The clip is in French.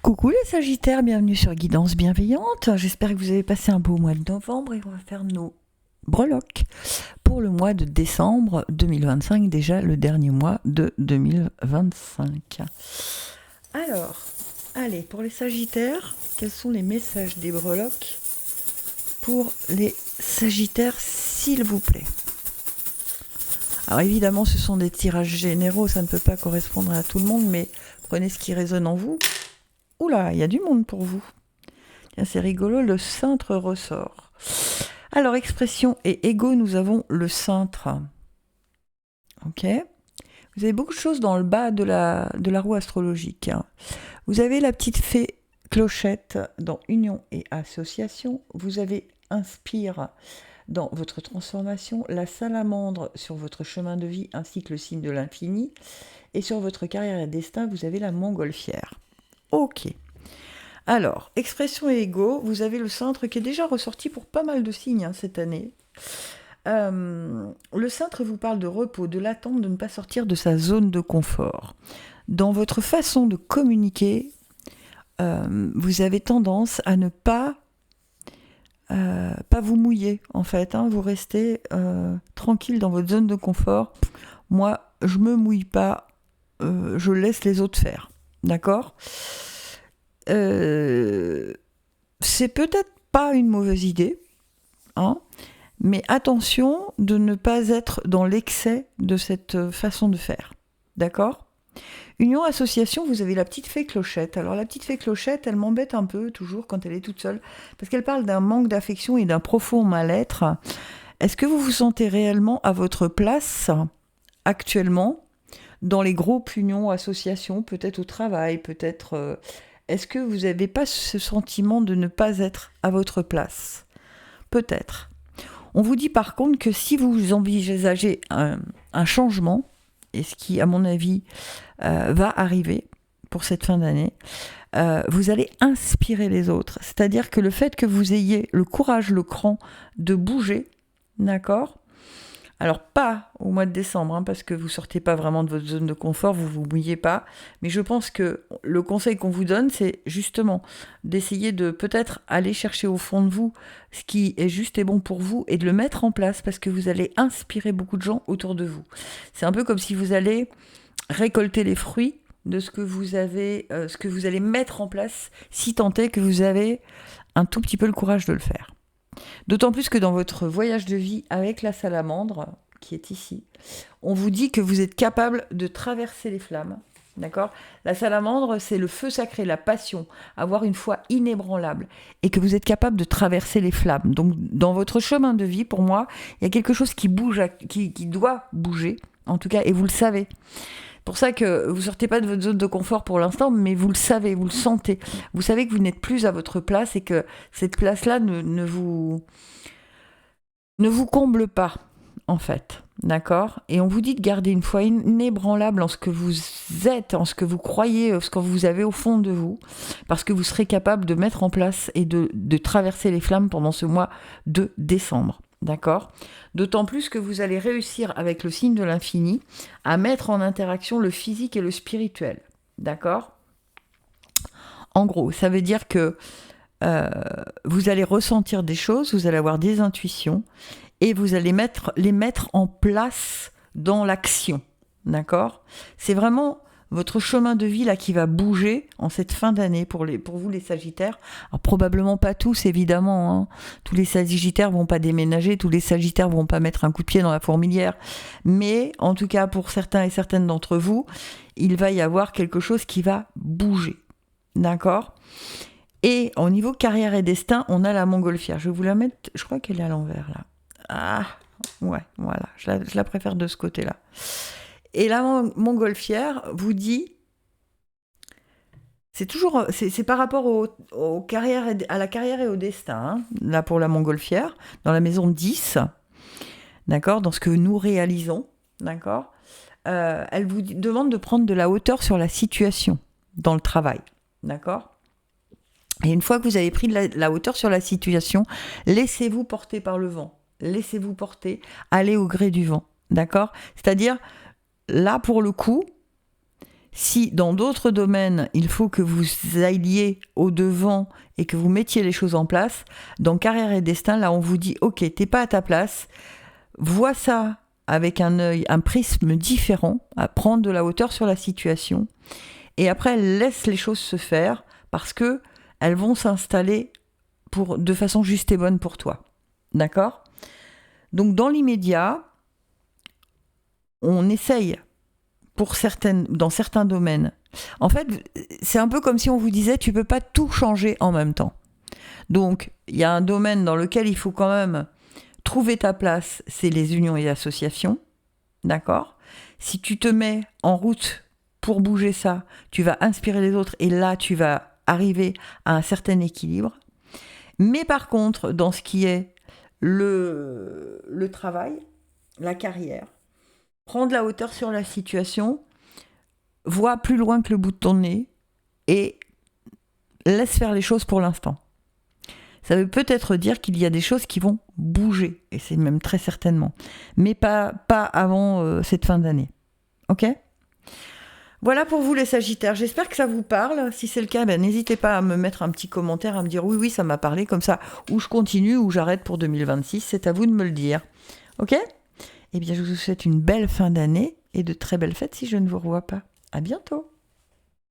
Coucou les Sagittaires, bienvenue sur Guidance Bienveillante. J'espère que vous avez passé un beau mois de novembre et on va faire nos breloques pour le mois de décembre 2025, déjà le dernier mois de 2025. Alors, allez, pour les Sagittaires, quels sont les messages des breloques pour les Sagittaires, s'il vous plaît? Alors évidemment, ce sont des tirages généraux, ça ne peut pas correspondre à tout le monde, mais prenez ce qui résonne en vous. Oula, il y a du monde pour vous. Tiens, c'est rigolo, le cintre ressort. Alors, expression et ego, nous avons le cintre. Ok. Vous avez beaucoup de choses dans le bas de la roue astrologique. Vous avez la petite fée Clochette dans Union et Association. Vous avez Inspire dans votre transformation, la salamandre sur votre chemin de vie ainsi que le signe de l'infini. Et sur votre carrière et destin, vous avez la montgolfière. Ok. Alors, expression et ego, vous avez le cintre qui est déjà ressorti pour pas mal de signes cette année. Le cintre vous parle de repos, de l'attente, de ne pas sortir de sa zone de confort. Dans votre façon de communiquer, vous avez tendance à ne pas vous mouiller, en fait. Vous restez tranquille dans votre zone de confort. Moi, je me mouille pas, je laisse les autres faire. D'accord ? C'est peut-être pas une mauvaise idée, mais attention de ne pas être dans l'excès de cette façon de faire. D'accord ? Union Association, vous avez la petite fée Clochette. Alors la petite fée Clochette, elle m'embête un peu toujours quand elle est toute seule, parce qu'elle parle d'un manque d'affection et d'un profond mal-être. Est-ce que vous vous sentez réellement à votre place actuellement dans les groupes unions, associations, peut-être au travail, peut-être... Est-ce que vous n'avez pas ce sentiment de ne pas être à votre place ? Peut-être. On vous dit par contre que si vous envisagez un changement, et ce qui, à mon avis, va arriver pour cette fin d'année, vous allez inspirer les autres. C'est-à-dire que le fait que vous ayez le courage, le cran de bouger, d'accord ? Alors pas au mois de décembre, parce que vous sortez pas vraiment de votre zone de confort, vous vous mouillez pas. Mais je pense que le conseil qu'on vous donne, c'est justement d'essayer de peut-être aller chercher au fond de vous ce qui est juste et bon pour vous et de le mettre en place parce que vous allez inspirer beaucoup de gens autour de vous. C'est un peu comme si vous allez récolter les fruits de ce que vous avez, ce que vous allez mettre en place si tant est que vous avez un tout petit peu le courage de le faire. D'autant plus que dans votre voyage de vie avec la salamandre, qui est ici, on vous dit que vous êtes capable de traverser les flammes. D'accord ? La salamandre, c'est le feu sacré, la passion, avoir une foi inébranlable, et que vous êtes capable de traverser les flammes. Donc, dans votre chemin de vie, pour moi, il y a quelque chose qui bouge, qui doit bouger, en tout cas, et vous le savez. C'est pour ça que vous ne sortez pas de votre zone de confort pour l'instant, mais vous le savez, vous le sentez. Vous savez que vous n'êtes plus à votre place et que cette place-là ne vous comble pas, en fait. D'accord ? Et on vous dit de garder une foi inébranlable en ce que vous êtes, en ce que vous croyez, en ce que vous avez au fond de vous, parce que vous serez capable de mettre en place et de traverser les flammes pendant ce mois de décembre. D'accord ? D'autant plus que vous allez réussir avec le signe de l'infini à mettre en interaction le physique et le spirituel. D'accord ? En gros, ça veut dire que vous allez ressentir des choses, vous allez avoir des intuitions et vous allez les mettre en place dans l'action. D'accord ? C'est vraiment votre chemin de vie là qui va bouger en cette fin d'année pour vous les Sagittaires. Alors probablement pas tous évidemment, tous les Sagittaires vont pas déménager, tous les Sagittaires vont pas mettre un coup de pied dans la fourmilière, mais en tout cas pour certains et certaines d'entre vous, il va y avoir quelque chose qui va bouger. D'accord ? Et au niveau carrière et destin, on a la montgolfière. Je vais vous la mettre, je crois qu'elle est à l'envers là. Ah, ouais, voilà, je la préfère de ce côté-là. Et la montgolfière vous dit, c'est par rapport à la carrière et au destin, là pour la montgolfière, dans la maison 10, d'accord, dans ce que nous réalisons, d'accord, elle vous demande de prendre de la hauteur sur la situation dans le travail, d'accord. Et une fois que vous avez pris de la hauteur sur la situation, laissez-vous porter par le vent, laissez-vous porter, allez au gré du vent, d'accord. C'est-à-dire, là pour le coup, Si dans d'autres domaines, il faut que vous alliez au devant et que vous mettiez les choses en place, dans carrière et destin, là on vous dit ok, t'es pas à ta place, vois ça avec un prisme différent, à prendre de la hauteur sur la situation, et après laisse les choses se faire parce que elles vont s'installer de façon juste et bonne pour toi. D'accord ? Donc dans l'immédiat, on essaye dans certains domaines. En fait, c'est un peu comme si on vous disait tu peux pas tout changer en même temps. Donc, il y a un domaine dans lequel il faut quand même trouver ta place, c'est les unions et associations. D'accord ? Si tu te mets en route pour bouger ça, tu vas inspirer les autres et là, tu vas arriver à un certain équilibre. Mais par contre, dans ce qui est le travail, la carrière, prends de la hauteur sur la situation, vois plus loin que le bout de ton nez et laisse faire les choses pour l'instant. Ça veut peut-être dire qu'il y a des choses qui vont bouger, et c'est même très certainement, mais pas avant cette fin d'année. Ok ? Voilà pour vous les Sagittaires, j'espère que ça vous parle. Si c'est le cas, n'hésitez pas à me mettre un petit commentaire, à me dire oui, ça m'a parlé, comme ça, ou je continue, ou j'arrête pour 2026, c'est à vous de me le dire. Ok ? Eh bien, je vous souhaite une belle fin d'année et de très belles fêtes si je ne vous revois pas. À bientôt.